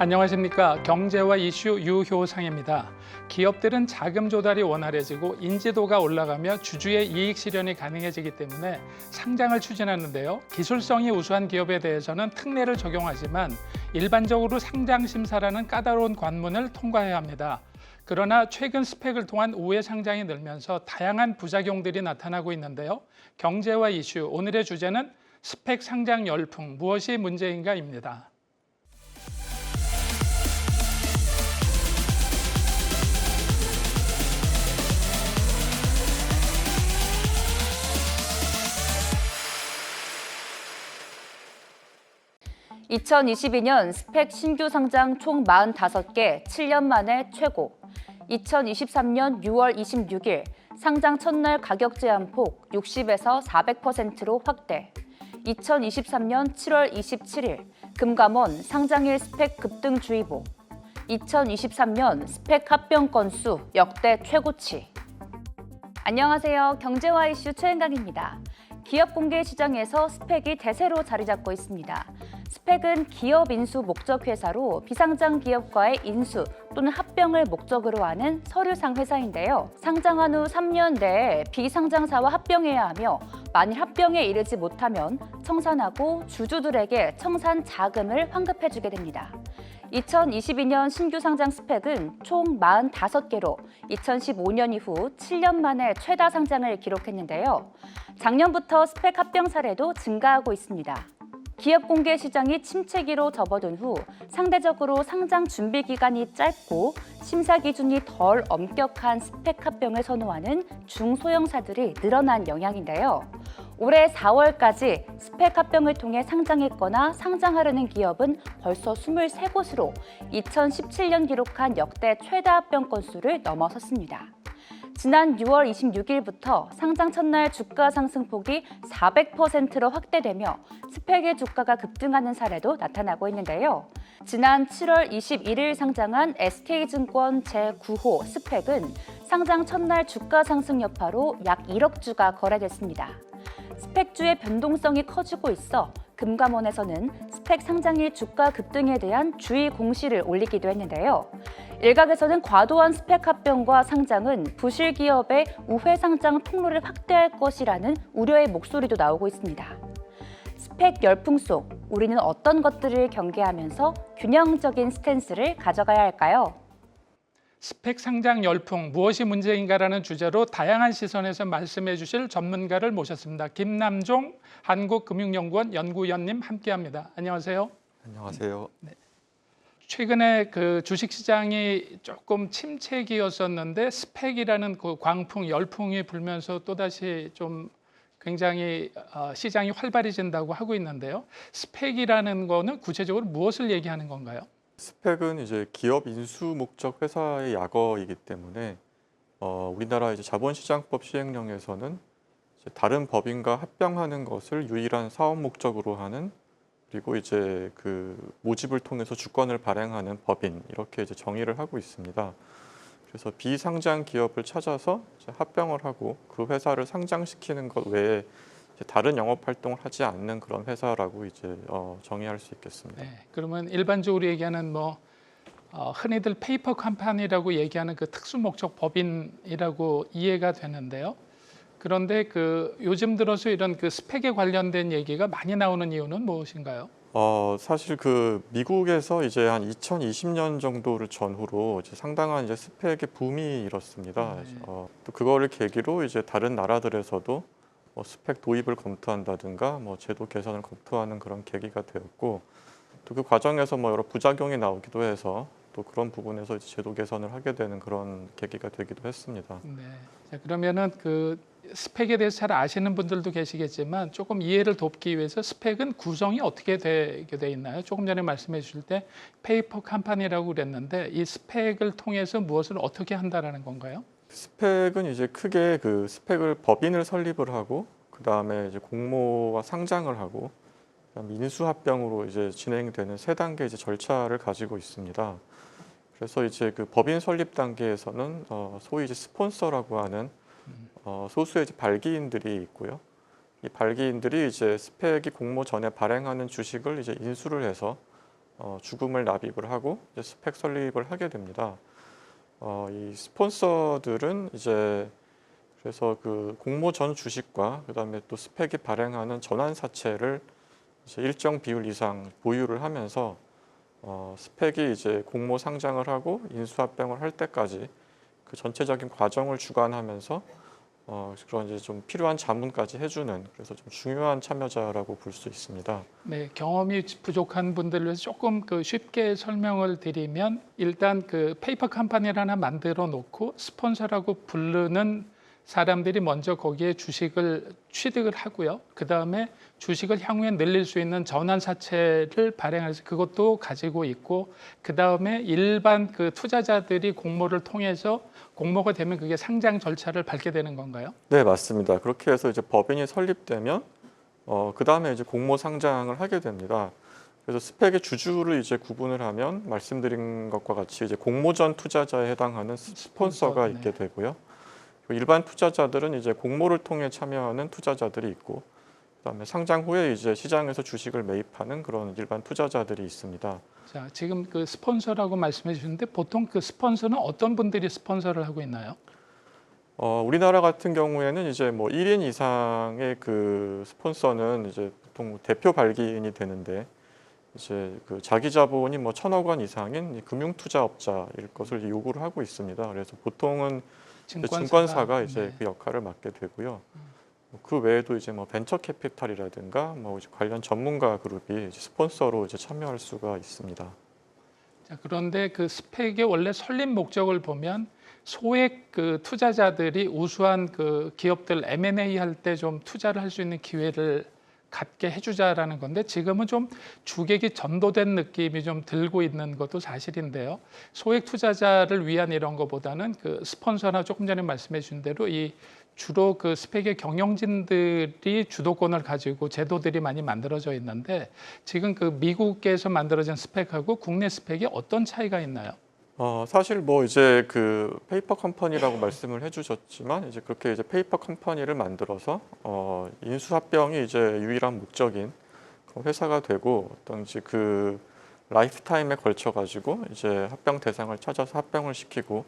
안녕하십니까. 경제와 이슈 유효상입니다. 기업들은 자금 조달이 원활해지고 인지도가 올라가며 주주의 이익 실현이 가능해지기 때문에 상장을 추진하는데요. 기술성이 우수한 기업에 대해서는 특례를 적용하지만 일반적으로 상장 심사라는 까다로운 관문을 통과해야 합니다. 그러나 최근 스펙을 통한 우회 상장이 늘면서 다양한 부작용들이 나타나고 있는데요. 경제와 이슈, 오늘의 주제는 스펙 상장 열풍, 무엇이 문제인가입니다. 2022년 스펙 신규 상장 총 45개, 7년 만에 최고. 2023년 6월 26일 상장 첫날 가격 제한폭 60에서 400%로 확대. 2023년 7월 27일 금감원 상장일 스펙 급등주의보. 2023년 스펙 합병 건수 역대 최고치. 안녕하세요. 경제와 이슈 최은강입니다. 기업 공개 시장에서 스펙이 대세로 자리 잡고 있습니다. 스펙은 기업 인수 목적 회사로 비상장 기업과의 인수 또는 합병을 목적으로 하는 서류상 회사인데요. 상장한 후 3년 내에 비상장사와 합병해야 하며 만일 합병에 이르지 못하면 청산하고 주주들에게 청산 자금을 환급해주게 됩니다. 2022년 신규 상장 스펙은 총 45개로 2015년 이후 7년 만에 최다 상장을 기록했는데요. 작년부터 스펙 합병 사례도 증가하고 있습니다. 기업 공개 시장이 침체기로 접어든 후 상대적으로 상장 준비 기간이 짧고 심사 기준이 덜 엄격한 스펙 합병을 선호하는 중소형사들이 늘어난 영향인데요. 올해 4월까지 스펙 합병을 통해 상장했거나 상장하려는 기업은 벌써 23곳으로 2017년 기록한 역대 최다 합병 건수를 넘어섰습니다. 지난 6월 26일부터 상장 첫날 주가 상승폭이 400%로 확대되며 스펙의 주가가 급등하는 사례도 나타나고 있는데요. 지난 7월 21일 상장한 SK증권 제9호 스펙은 상장 첫날 주가 상승 여파로 약 1억 주가 거래됐습니다. 스펙주의 변동성이 커지고 있어 금감원에서는 스펙 상장일 주가 급등에 대한 주의 공시를 올리기도 했는데요. 일각에서는 과도한 스펙 합병과 상장은 부실 기업의 우회 상장 통로를 확대할 것이라는 우려의 목소리도 나오고 있습니다. 스펙 열풍 속 우리는 어떤 것들을 경계하면서 균형적인 스탠스를 가져가야 할까요? 스펙 상장 열풍, 무엇이 문제인가라는 주제로 다양한 시선에서 말씀해 주실 전문가를 모셨습니다. 김남종 한국금융연구원 연구위원님 함께합니다. 안녕하세요. 안녕하세요. 네. 최근에 그 주식시장이 조금 침체기였었는데 스펙이라는 그 광풍, 열풍이 불면서 또다시 좀 굉장히 시장이 활발해진다고 하고 있는데요. 스펙이라는 거는 구체적으로 무엇을 얘기하는 건가요? 스펙은 이제 기업 인수 목적 회사의 약어이기 때문에 우리나라 이제 자본시장법 시행령에서는 이제 다른 법인과 합병하는 것을 유일한 사업 목적으로 하는, 그리고 이제 그 모집을 통해서 주권을 발행하는 법인, 이렇게 이제 정의를 하고 있습니다. 그래서 비상장 기업을 찾아서 이제 합병을 하고 그 회사를 상장시키는 것 외에 다른 영업 활동을 하지 않는 그런 회사라고 이제 정의할 수 있겠습니다. 네, 그러면 일반적으로 얘기하는 흔히들 페이퍼 컴퍼니라고 얘기하는 그 특수 목적 법인이라고 이해가 되는데요. 그런데 그 요즘 들어서 이런 그 스펙에 관련된 얘기가 많이 나오는 이유는 무엇인가요? 사실 그 미국에서 이제 한 2020년 정도를 전후로 이제 상당한 이제 스펙의 붐이 일었습니다. 네. 또 그거를 계기로 이제 다른 나라들에서도 스펙 도입을 검토한다든가 제도 개선을 검토하는 그런 계기가 되었고, 또 그 과정에서 여러 부작용이 나오기도 해서 또 그런 부분에서 이제 제도 개선을 하게 되는 그런 계기가 되기도 했습니다. 네. 자, 그러면은 그 스펙에 대해서 잘 아시는 분들도 계시겠지만 조금 이해를 돕기 위해서 스펙은 구성이 어떻게 되게 돼 있나요? 조금 전에 말씀해 주실 때 페이퍼 컴퍼니라고 그랬는데 이 스펙을 통해서 무엇을 어떻게 한다라는 건가요? 스펙은 이제 크게 그 스펙을 법인을 설립을 하고, 그 다음에 이제 공모와 상장을 하고, 그다음에 인수합병으로 이제 진행되는 세 단계 이제 절차를 가지고 있습니다. 그래서 이제 그 법인 설립 단계에서는 소위 이제 스폰서라고 하는 소수의 이제 발기인들이 있고요. 이 발기인들이 이제 스펙이 공모 전에 발행하는 주식을 이제 인수를 해서 주금을 납입을 하고 이제 스펙 설립을 하게 됩니다. 이 스폰서들은 이제 그래서 그 공모 전 주식과 그다음에 또 스펙이 발행하는 전환사채를 이제 일정 비율 이상 보유를 하면서 스펙이 이제 공모 상장을 하고 인수합병을 할 때까지 그 전체적인 과정을 주관하면서 그런 이제 좀 필요한 자문까지 해주는 그래서 좀 중요한 참여자라고 볼 수 있습니다. 네, 경험이 부족한 분들을 위해서 조금 그 쉽게 설명을 드리면 일단 그 페이퍼 컴퍼니를 하나 만들어 놓고 스폰서라고 부르는 사람들이 먼저 거기에 주식을 취득을 하고요. 그 다음에 주식을 향후에 늘릴 수 있는 전환사채를 발행해서 그것도 가지고 있고, 그 다음에 일반 그 투자자들이 공모를 통해서 공모가 되면 그게 상장 절차를 밟게 되는 건가요? 네, 맞습니다. 그렇게 해서 이제 법인이 설립되면 그 다음에 이제 공모 상장을 하게 됩니다. 그래서 스펙의 주주를 이제 구분을 하면 말씀드린 것과 같이 이제 공모전 투자자에 해당하는 스폰서가 네. 있게 되고요. 일반 투자자들은 이제 공모를 통해 참여하는 투자자들이 있고, 그다음에 상장 후에 이제 시장에서 주식을 매입하는 그런 일반 투자자들이 있습니다. 자, 지금 그 스폰서라고 말씀해 주셨는데 보통 그 스폰서는 어떤 분들이 스폰서를 하고 있나요? 우리나라 같은 경우에는 이제 뭐 1인 이상의 그 스폰서는 이제 보통 대표 발기인이 되는데 이제 그 자기 자본이 뭐 1,000억 원 이상인 금융투자업자일 것을 요구를 하고 있습니다. 그래서 보통은 증권사가 이제 네. 그 역할을 맡게 되고요. 그 외에도 이제 뭐 벤처 캐피탈이라든가 뭐 이제 관련 전문가 그룹이 이제 스폰서로 이제 참여할 수가 있습니다. 자, 그런데 그 스펙의 원래 설립 목적을 보면 소액 그 투자자들이 우수한 그 기업들 M&A 할 때 좀 투자를 할 수 있는 기회를 갖게 해주자라는 건데 지금은 좀 주객이 전도된 느낌이 좀 들고 있는 것도 사실인데요. 소액 투자자를 위한 이런 것보다는 그 스폰서나 조금 전에 말씀해 주신 대로 이 주로 그 스펙의 경영진들이 주도권을 가지고 제도들이 많이 만들어져 있는데 지금 그 미국에서 만들어진 스펙하고 국내 스펙이 어떤 차이가 있나요? 사실 뭐 이제 그 페이퍼 컴퍼니라고 말씀을 해주셨지만 이제 그렇게 이제 페이퍼 컴퍼니를 만들어서 인수합병이 이제 유일한 목적인 그런 회사가 되고 어떤 이제 그 라이프타임에 걸쳐 가지고 이제 합병 대상을 찾아서 합병을 시키고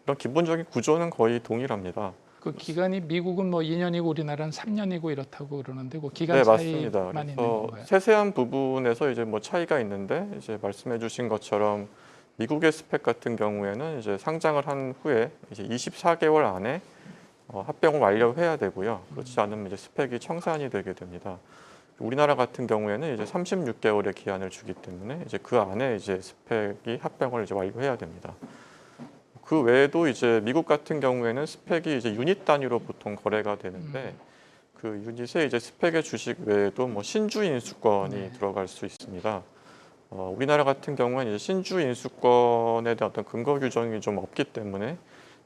이런 기본적인 구조는 거의 동일합니다. 그 기간이 미국은 뭐 2년이고 우리나라는 3년이고 이렇다고 그러는데 그 기간 네, 차이만 맞습니다. 있는 그래서 건가요? 세세한 부분에서 이제 뭐 차이가 있는데 이제 말씀해주신 것처럼 미국의 스펙 같은 경우에는 이제 상장을 한 후에 이제 24개월 안에 합병을 완료해야 되고요. 그렇지 않으면 이제 스펙이 청산이 되게 됩니다. 우리나라 같은 경우에는 이제 36개월의 기한을 주기 때문에 이제 그 안에 이제 스펙이 합병을 이제 완료해야 됩니다. 그 외에도 이제 미국 같은 경우에는 스펙이 이제 유닛 단위로 보통 거래가 되는데 그 유닛에 이제 스펙의 주식 외에도 뭐 신주 인수권이 네. 들어갈 수 있습니다. 우리나라 같은 경우는 이제 신주 인수권에 대한 어떤 근거 규정이 좀 없기 때문에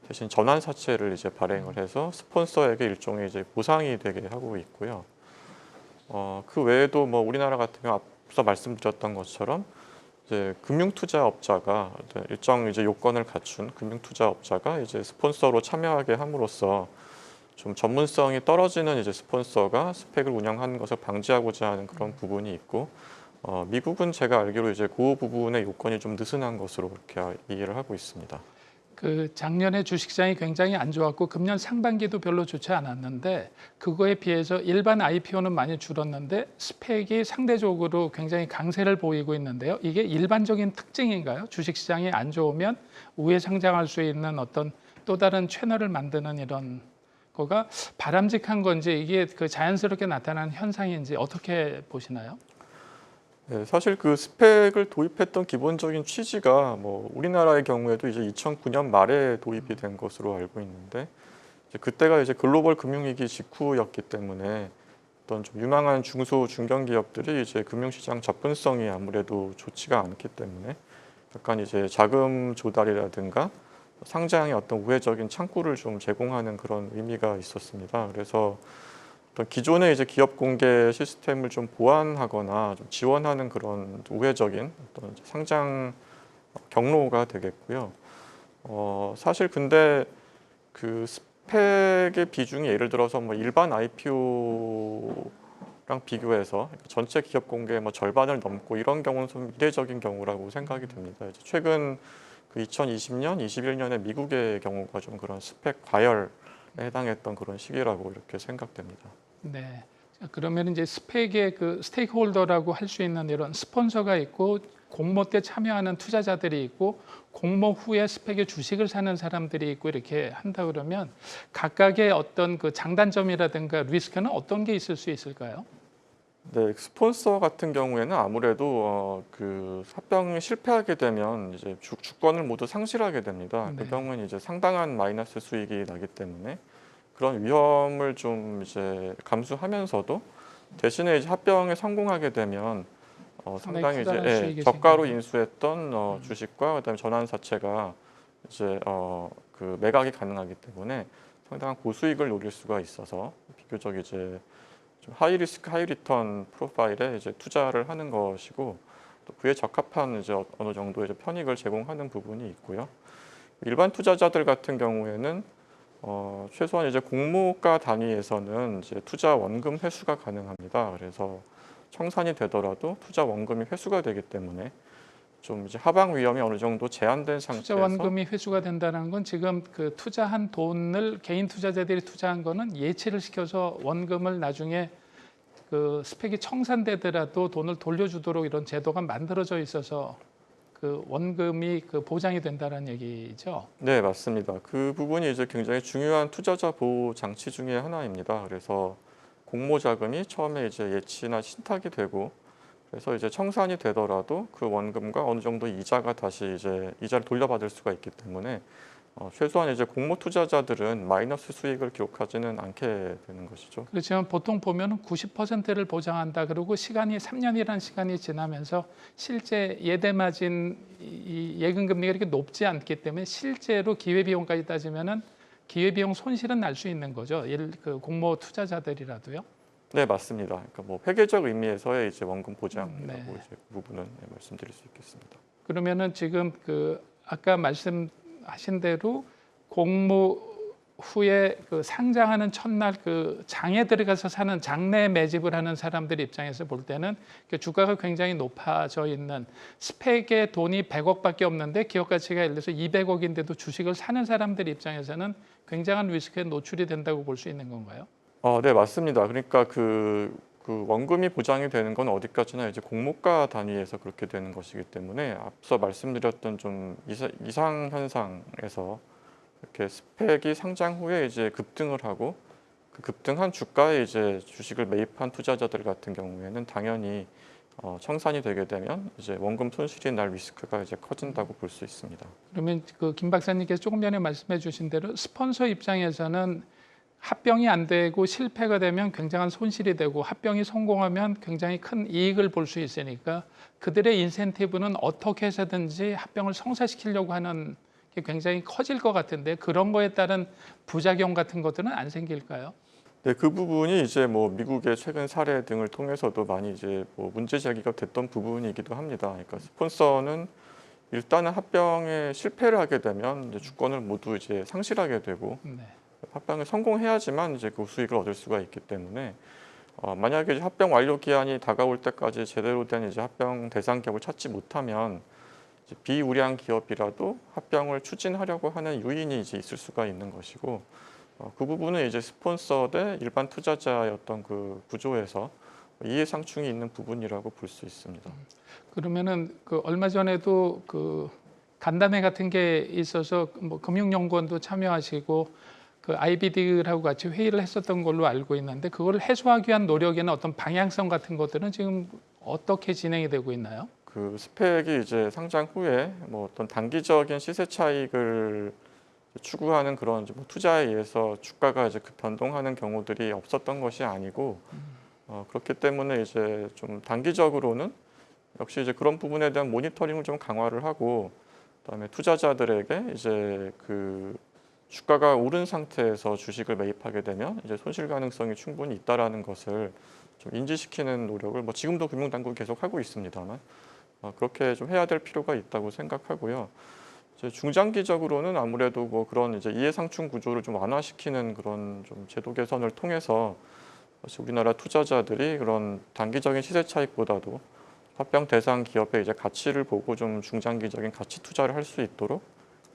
대신 전환 사채를 이제 발행을 해서 스폰서에게 일종의 이제 보상이 되게 하고 있고요. 그 외에도 뭐 우리나라 같은 경우 앞서 말씀드렸던 것처럼 이제 금융투자업자가 일정 이제 요건을 갖춘 금융투자업자가 이제 스폰서로 참여하게 함으로써 좀 전문성이 떨어지는 이제 스폰서가 스펙을 운영하는 것을 방지하고자 하는 그런 부분이 있고 미국은 제가 알기로 이제 그 부분의 요건이 좀 느슨한 것으로 그렇게 이해를 하고 있습니다. 그 작년에 주식시장이 굉장히 안 좋았고 금년 상반기도 별로 좋지 않았는데 그거에 비해서 일반 IPO는 많이 줄었는데 스펙이 상대적으로 굉장히 강세를 보이고 있는데요. 이게 일반적인 특징인가요? 주식시장이 안 좋으면 우회 상장할 수 있는 어떤 또 다른 채널을 만드는 이런 거가 바람직한 건지 이게 그 자연스럽게 나타나는 현상인지 어떻게 보시나요? 네, 사실 그 스펙을 도입했던 기본적인 취지가 뭐 우리나라의 경우에도 이제 2009년 말에 도입이 된 것으로 알고 있는데 이제 그때가 이제 글로벌 금융위기 직후였기 때문에 어떤 좀 유망한 중소 중견 기업들이 이제 금융시장 접근성이 아무래도 좋지가 않기 때문에 약간 이제 자금 조달이라든가 상장의 어떤 우회적인 창구를 좀 제공하는 그런 의미가 있었습니다. 그래서 어떤 기존의 이제 기업 공개 시스템을 좀 보완하거나 좀 지원하는 그런 우회적인 어떤 상장 경로가 되겠고요. 사실 근데 그 스펙의 비중이 예를 들어서 뭐 일반 IPO 비교해서 전체 기업 공개의 뭐 절반을 넘고 이런 경우는 좀 이례적인 경우라고 생각이 됩니다. 이제 최근 그 2020년, 21년에 미국의 경우가 좀 그런 스펙 과열에 해당했던 그런 시기라고 이렇게 생각됩니다. 네. 자, 그러면 이제 스펙의 그 스테이크홀더라고 할 수 있는 이런 스폰서가 있고 공모 때 참여하는 투자자들이 있고 공모 후에 스펙의 주식을 사는 사람들이 있고 이렇게 한다 그러면 각각의 어떤 그 장단점이라든가 리스크는 어떤 게 있을 수 있을까요? 네, 스폰서 같은 경우에는 아무래도 그 합병이 실패하게 되면 이제 주권을 모두 상실하게 됩니다. 네. 그 경우는 이제 상당한 마이너스 수익이 나기 때문에 그런 위험을 좀 이제 감수하면서도 대신에 이제 합병에 성공하게 되면 상당히 이제 커다란 수익이 저가로 생기는. 인수했던 주식과 그다음에 전환사채가 이제 그 매각이 가능하기 때문에 상당한 고수익을 노릴 수가 있어서 비교적 이제 좀 하이 리스크 하이 리턴 프로파일에 이제 투자를 하는 것이고 또 그에 적합한 이제 어느 정도의 이제 편익을 제공하는 부분이 있고요. 일반 투자자들 같은 경우에는 최소한 이제 공모가 단위에서는 이제 투자 원금 회수가 가능합니다. 그래서 청산이 되더라도 투자 원금이 회수가 되기 때문에 좀 이제 하방 위험이 어느 정도 제한된 투자 상태에서 원금이 회수가 된다는 건 지금 그 투자한 돈을 개인 투자자들이 투자한 거는 예치를 시켜서 원금을 나중에 그 스펙이 청산되더라도 돈을 돌려주도록 이런 제도가 만들어져 있어서 그 원금이 그 보장이 된다는 얘기죠. 네, 맞습니다. 그 부분이 이제 굉장히 중요한 투자자 보호 장치 중에 하나입니다. 그래서 공모 자금이 처음에 이제 예치나 신탁이 되고 그래서 이제 청산이 되더라도 그 원금과 어느 정도 이자가 다시 이제 이자를 돌려받을 수가 있기 때문에 최소한 이제 공모 투자자들은 마이너스 수익을 기록하지는 않게 되는 것이죠. 그렇지만 보통 보면은 90%를 보장한다 그러고 시간이 3년이라는 시간이 지나면서 실제 예대 마진 이 예금 금리가 이렇게 높지 않기 때문에 실제로 기회 비용까지 따지면은 기회 비용 손실은 날 수 있는 거죠. 예를 그 공모 투자자들이라도요. 네, 맞습니다. 그러니까 뭐 회계적 의미에서의 이제 원금 보장이라고 네. 이제 그 부분은 말씀드릴 수 있겠습니다. 그러면은 지금 그 아까 말씀하신 대로 공모 후에 그 상장하는 첫날 그 장에 들어가서 사는 장내 매집을 하는 사람들 입장에서 볼 때는 그 주가가 굉장히 높아져 있는 스펙에 돈이 100억밖에 없는데 기업 가치가 예를 들어서 200억인데도 주식을 사는 사람들 입장에서는 굉장한 리스크에 노출이 된다고 볼 수 있는 건가요? 네, 맞습니다. 그러니까 그 원금이 보장이 되는 건 어디까지나 이제 공모가 단위에서 그렇게 되는 것이기 때문에 앞서 말씀드렸던 좀 이상 현상에서 이렇게 스펙이 상장 후에 이제 급등을 하고 그 급등한 주가에 이제 주식을 매입한 투자자들 같은 경우에는 당연히 청산이 되게 되면 이제 원금 손실이 날 리스크가 이제 커진다고 볼 수 있습니다. 그러면 그 김 박사님께서 조금 전에 말씀해 주신 대로 스폰서 입장에서는 합병이 안 되고 실패가 되면 굉장한 손실이 되고 합병이 성공하면 굉장히 큰 이익을 볼 수 있으니까 그들의 인센티브는 어떻게 해서든지 합병을 성사시키려고 하는 게 굉장히 커질 것 같은데 그런 거에 따른 부작용 같은 것들은 안 생길까요? 네, 그 부분이 이제 뭐 미국의 최근 사례 등을 통해서도 많이 이제 뭐 문제 제기가 됐던 부분이기도 합니다. 그러니까 스폰서는 일단은 합병에 실패를 하게 되면 이제 주권을 모두 이제 상실하게 되고 네. 합병에 성공해야지만 이제 그 수익을 얻을 수가 있기 때문에 만약에 이제 합병 완료 기한이 다가올 때까지 제대로 된 이제 합병 대상 기업을 찾지 못하면 이제 비우량 기업이라도 합병을 추진하려고 하는 요인이 이제 있을 수가 있는 것이고 그 부분은 이제 스폰서 대 일반 투자자의 어떤 그 구조에서 이해상충이 있는 부분이라고 볼 수 있습니다. 그러면은 그 얼마 전에도 그 간담회 같은 게 있어서 뭐 금융연구원도 참여하시고 그 IBD라고 같이 회의를 했었던 걸로 알고 있는데 그걸 해소하기 위한 노력이나 어떤 방향성 같은 것들은 지금 어떻게 진행이 되고 있나요? 그 스펙이 이제 상장 후에 뭐 어떤 단기적인 시세 차익을 추구하는 그런 뭐 투자에 의해서 주가가 이제 그 변동하는 경우들이 없었던 것이 아니고 그렇기 때문에 이제 좀 단기적으로는 역시 이제 그런 부분에 대한 모니터링을 좀 강화를 하고 그다음에 투자자들에게 이제 그 주가가 오른 상태에서 주식을 매입하게 되면 이제 손실 가능성이 충분히 있다라는 것을 좀 인지시키는 노력을 뭐 지금도 금융당국이 계속 하고 있습니다만 그렇게 좀 해야 될 필요가 있다고 생각하고요. 이제 중장기적으로는 아무래도 뭐 그런 이제 이해상충 구조를 좀 완화시키는 그런 좀 제도 개선을 통해서 사실 우리나라 투자자들이 그런 단기적인 시세 차익보다도 합병 대상 기업의 이제 가치를 보고 좀 중장기적인 가치 투자를 할 수 있도록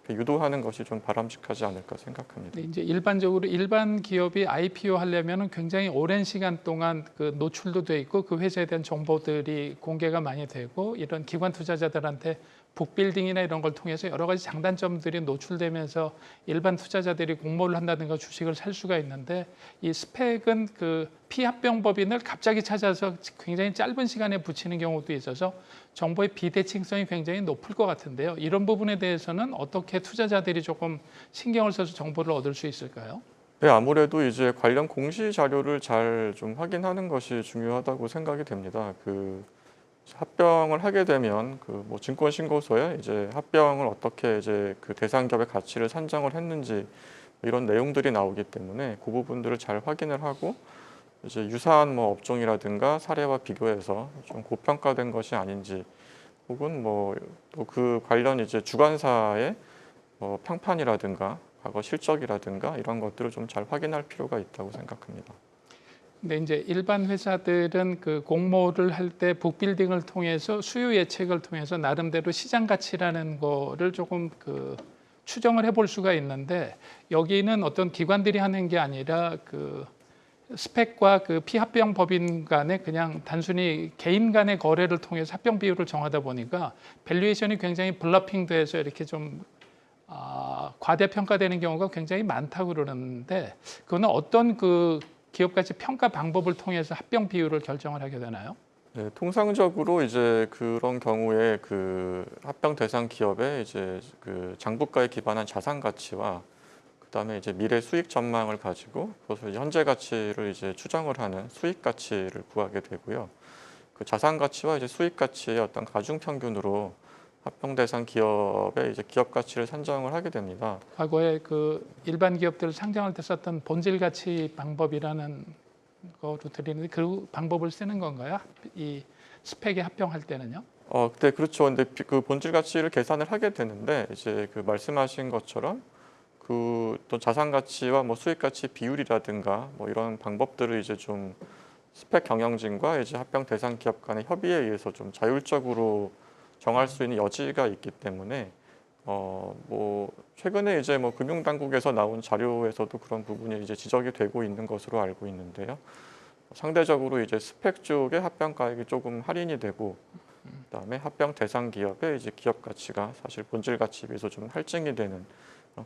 유도하는 것이 좀 바람직하지 않을까 생각합니다. 근데 이제 일반적으로 일반 기업이 IPO 하려면은 굉장히 오랜 시간 동안 그 노출도 돼 있고 그 회사에 대한 정보들이 공개가 많이 되고 이런 기관 투자자들한테 북빌딩이나 이런 걸 통해서 여러 가지 장단점들이 노출되면서 일반 투자자들이 공모를 한다든가 주식을 살 수가 있는데 이 스펙은 그 피합병법인을 갑자기 찾아서 굉장히 짧은 시간에 붙이는 경우도 있어서 정보의 비대칭성이 굉장히 높을 것 같은데요. 이런 부분에 대해서는 어떻게 투자자들이 조금 신경을 써서 정보를 얻을 수 있을까요? 네, 아무래도 이제 관련 공시 자료를 잘 좀 확인하는 것이 중요하다고 생각이 됩니다. 그 합병을 하게 되면 그 뭐 증권신고서에 이제 합병을 어떻게 이제 그 대상 기업의 가치를 산정을 했는지 이런 내용들이 나오기 때문에 그 부분들을 잘 확인을 하고 이제 유사한 뭐 업종이라든가 사례와 비교해서 좀 고평가된 것이 아닌지 혹은 뭐 또 그 관련 이제 주관사의 뭐 평판이라든가 과거 실적이라든가 이런 것들을 좀 잘 확인할 필요가 있다고 생각합니다. 근데 이제 일반 회사들은 그 공모를 할 때 북빌딩을 통해서 수요 예측을 통해서 나름대로 시장 가치라는 거를 조금 그 추정을 해볼 수가 있는데 여기는 어떤 기관들이 하는 게 아니라 그 스펙과 그 피합병 법인 간에 그냥 단순히 개인 간의 거래를 통해서 합병 비율을 정하다 보니까 밸류에이션이 굉장히 블러핑돼서 이렇게 좀 과대평가되는 경우가 굉장히 많다고 그러는데 그거는 어떤 그 기업 가치 평가 방법을 통해서 합병 비율을 결정을 하게 되나요? 네, 통상적으로 이제 그런 경우에 그 합병 대상 기업의 이제 그 장부가에 기반한 자산 가치와 그다음에 이제 미래 수익 전망을 가지고 그것을 이제 현재 가치를 이제 추정을 하는 수익 가치를 구하게 되고요. 그 자산 가치와 이제 수익 가치의 어떤 가중 평균으로 합병 대상 기업의 이제 기업 가치를 산정을 하게 됩니다. 과거에 그 일반 기업들 상장할 때 썼던 본질 가치 방법이라는 거로 드리는데 그 방법을 쓰는 건가요? 이 스펙에 합병할 때는요? 네, 그렇죠. 근데 그 본질 가치를 계산을 하게 되는데 이제 그 말씀하신 것처럼 그 또 자산 가치와 뭐 수익 가치 비율이라든가 뭐 이런 방법들을 이제 좀 스펙 경영진과 이제 합병 대상 기업 간의 협의에 의해서 좀 자율적으로 정할 수 있는 여지가 있기 때문에 뭐 최근에 이제 뭐 금융당국에서 나온 자료에서도 그런 부분이 이제 지적이 되고 있는 것으로 알고 있는데요. 상대적으로 이제 스펙 쪽의 합병 가액이 조금 할인이 되고 그다음에 합병 대상 기업의 이제 기업 가치가 사실 본질 가치에 비해서 좀 할증이 되는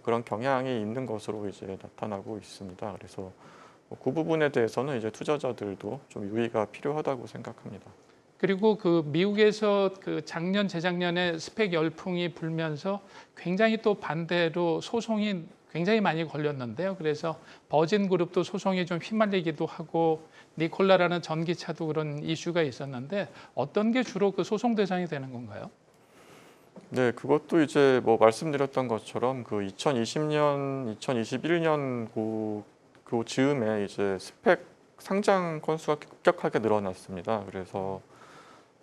그런 경향이 있는 것으로 이제 나타나고 있습니다. 그래서 그 부분에 대해서는 이제 투자자들도 좀 유의가 필요하다고 생각합니다. 그리고 그 미국에서 그 작년 재작년에 스펙 열풍이 불면서 굉장히 또 반대로 소송이 굉장히 많이 걸렸는데요. 그래서 버진 그룹도 소송에 좀 휘말리기도 하고 니콜라라는 전기차도 그런 이슈가 있었는데 어떤 게 주로 그 소송 대상이 되는 건가요? 네, 그것도 이제 뭐 말씀드렸던 것처럼 그 2020년, 2021년 그 즈음에 이제 스펙 상장 건수가 급격하게 늘어났습니다. 그래서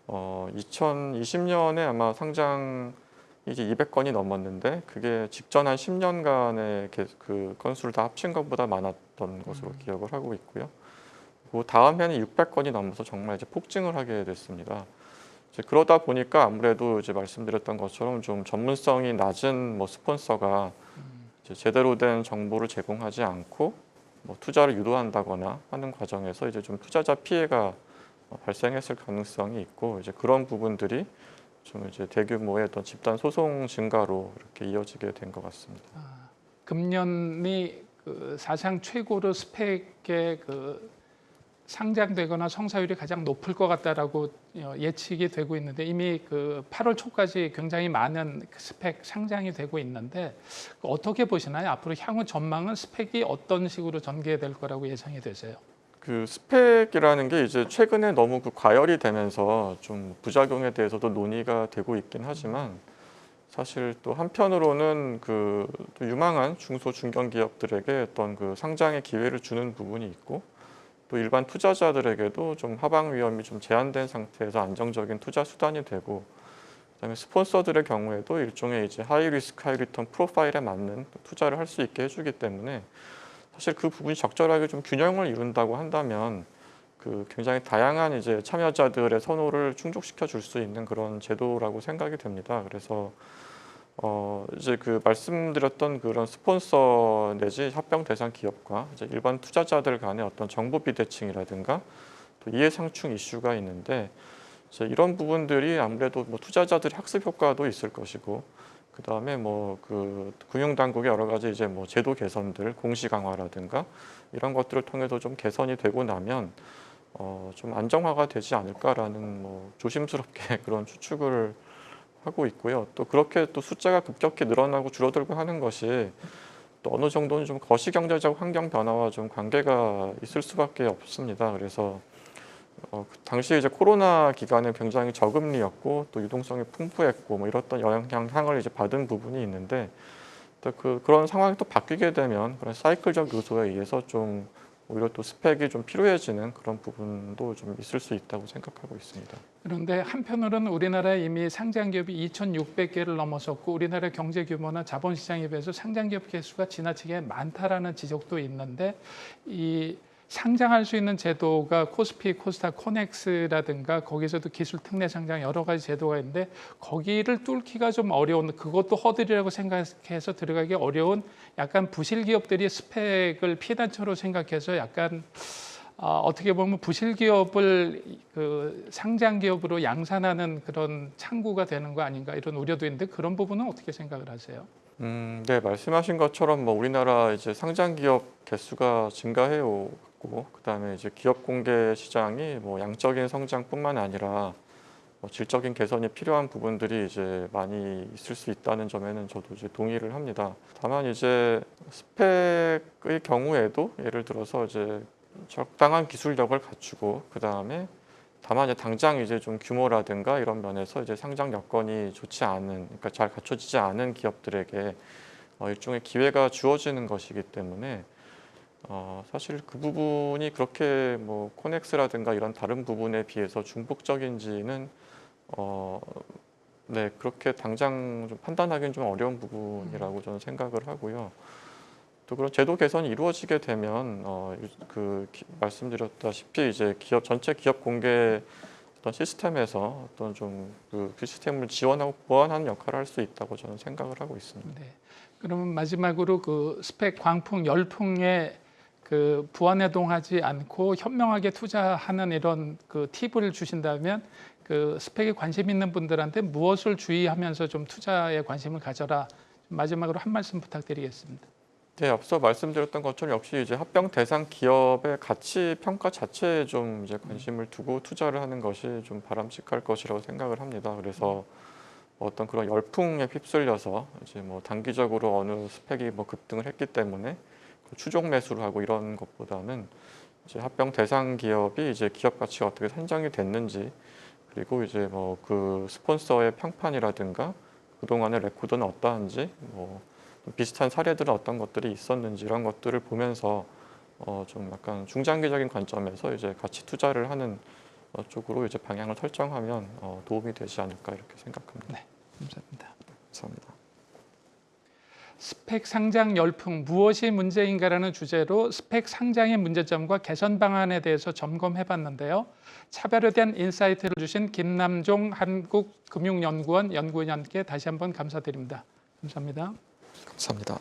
2020년에 아마 상장이 이제 200건이 넘었는데 그게 직전 한 10년간의 그 건수를 다 합친 것보다 많았던 것으로 기억을 하고 있고요. 그 다음 해는 600건이 넘어서 정말 이제 폭증을 하게 됐습니다. 이제 그러다 보니까 아무래도 이제 말씀드렸던 것처럼 좀 전문성이 낮은 뭐 스폰서가 이제 제대로 된 정보를 제공하지 않고 뭐 투자를 유도한다거나 하는 과정에서 이제 좀 투자자 피해가 발생했을 가능성이 있고 이제 그런 부분들이 좀 이제 대규모의 어떤 집단 소송 증가로 이렇게 이어지게 된 것 같습니다. 금년이 그 사상 최고로 스펙에 그 상장되거나 성사율이 가장 높을 것 같다라고 예측이 되고 있는데 이미 그 8월 초까지 굉장히 많은 스펙 상장이 되고 있는데 어떻게 보시나요? 앞으로 향후 전망은 스펙이 어떤 식으로 전개될 거라고 예상이 되세요? 그 스펙이라는 게 이제 최근에 너무 그 과열이 되면서 좀 부작용에 대해서도 논의가 되고 있긴 하지만 사실 또 한편으로는 그 또 유망한 중소 중견 기업들에게 어떤 그 상장의 기회를 주는 부분이 있고 또 일반 투자자들에게도 좀 하방 위험이 좀 제한된 상태에서 안정적인 투자 수단이 되고 그다음에 스폰서들의 경우에도 일종의 이제 하이 리스크 하이 리턴 프로파일에 맞는 투자를 할 수 있게 해주기 때문에 사실 그 부분이 적절하게 좀 균형을 이룬다고 한다면 그 굉장히 다양한 이제 참여자들의 선호를 충족시켜 줄 수 있는 그런 제도라고 생각이 됩니다. 그래서 이제 그 말씀드렸던 그런 스폰서 내지 합병 대상 기업과 이제 일반 투자자들 간의 어떤 정보 비대칭이라든가 또 이해상충 이슈가 있는데 이제 이런 부분들이 아무래도 뭐 투자자들의 학습 효과도 있을 것이고 그다음에 뭐 그 금융 당국의 여러 가지 이제 뭐 제도 개선들, 공시 강화라든가 이런 것들을 통해서 좀 개선이 되고 나면 좀 안정화가 되지 않을까라는 뭐 조심스럽게 그런 추측을 하고 있고요. 또 그렇게 또 숫자가 급격히 늘어나고 줄어들고 하는 것이 또 어느 정도는 좀 거시경제적 환경 변화와 좀 관계가 있을 수밖에 없습니다. 그래서 그 당시 이제 코로나 기간에 굉장히 저금리였고 또 유동성이 풍부했고 뭐 이랬던 영향을 이제 받은 부분이 있는데 또 그런 상황이 또 바뀌게 되면 그런 사이클적 요소에 의해서 좀 오히려 또 스펙이 좀 필요해지는 그런 부분도 좀 있을 수 있다고 생각하고 있습니다. 그런데 한편으로는 우리나라에 이미 상장 기업이 2,600개를 넘어섰고 우리나라 경제 규모나 자본시장에 비해서 상장 기업 개수가 지나치게 많다라는 지적도 있는데 이 상장할 수 있는 제도가 코스피, 코스닥, 코넥스라든가 거기서도 기술 특례 상장 여러 가지 제도가 있는데 거기를 뚫기가 좀 어려운 그것도 허들이라고 생각해서 들어가기 어려운 약간 부실 기업들이 스펙을 피단처로 생각해서 약간 어떻게 보면 부실 기업을 그 상장 기업으로 양산하는 그런 창구가 되는 거 아닌가 이런 우려도 있는데 그런 부분은 어떻게 생각을 하세요? 네, 말씀하신 것처럼 뭐 우리나라 이제 상장 기업 개수가 증가해 오고 그다음에 이제 기업 공개 시장이 뭐 양적인 성장뿐만 아니라 뭐 질적인 개선이 필요한 부분들이 이제 많이 있을 수 있다는 점에는 저도 이제 동의를 합니다. 다만 이제 스펙의 경우에도 예를 들어서 이제 적당한 기술력을 갖추고 그다음에 다만 이제 당장 이제 좀 규모라든가 이런 면에서 이제 상장 여건이 좋지 않은, 그러니까 잘 갖춰지지 않은 기업들에게 일종의 기회가 주어지는 것이기 때문에 사실 그 부분이 그렇게 뭐 코넥스라든가 이런 다른 부분에 비해서 중복적인지는 네, 그렇게 당장 좀 판단하기는 좀 어려운 부분이라고 저는 생각을 하고요. 또 그런 제도 개선이 이루어지게 되면 말씀드렸다시피 이제 기업 전체 기업 공개 어떤 시스템에서 어떤 좀 그 시스템을 지원하고 보완하는 역할을 할 수 있다고 저는 생각을 하고 있습니다. 네. 그러면 마지막으로 그 스펙 광풍 열풍에 그 부안해동하지 않고 현명하게 투자하는 이런 그 팁을 주신다면 그 스펙에 관심 있는 분들한테 무엇을 주의하면서 좀 투자에 관심을 가져라. 마지막으로 한 말씀 부탁드리겠습니다. 네, 앞서 말씀드렸던 것처럼 역시 이제 합병 대상 기업의 가치 평가 자체에 좀 이제 관심을 두고 투자를 하는 것이 좀 바람직할 것이라고 생각을 합니다. 그래서 어떤 그런 열풍에 휩쓸려서 이제 뭐 단기적으로 어느 스펙이 뭐 급등을 했기 때문에 추종 매수를 하고 이런 것보다는 이제 합병 대상 기업이 이제 기업 가치가 어떻게 산정이 됐는지 그리고 이제 뭐 그 스폰서의 평판이라든가 그동안의 레코드는 어떠한지 뭐 비슷한 사례들은 어떤 것들이 있었는지 이런 것들을 보면서 좀 약간 중장기적인 관점에서 이제 같이 투자를 하는 쪽으로 이제 방향을 설정하면 도움이 되지 않을까 이렇게 생각합니다. 네, 감사합니다. 감사합니다. 스펙 상장 열풍 무엇이 문제인가라는 주제로 스펙 상장의 문제점과 개선 방안에 대해서 점검해봤는데요. 차별화된 인사이트를 주신 김남종 한국금융연구원 연구위원께 다시 한번 감사드립니다. 감사합니다. 감사합니다.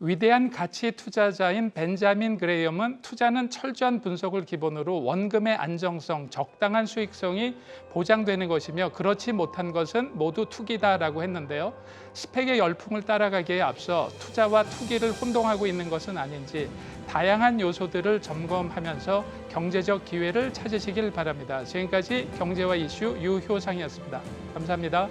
위대한 가치 투자자인 벤자민 그레이엄은 투자는 철저한 분석을 기본으로 원금의 안정성, 적당한 수익성이 보장되는 것이며 그렇지 못한 것은 모두 투기다라고 했는데요. 스펙의 열풍을 따라가기에 앞서 투자와 투기를 혼동하고 있는 것은 아닌지 다양한 요소들을 점검하면서 경제적 기회를 찾으시길 바랍니다. 지금까지 경제와 이슈 유효상이었습니다. 감사합니다.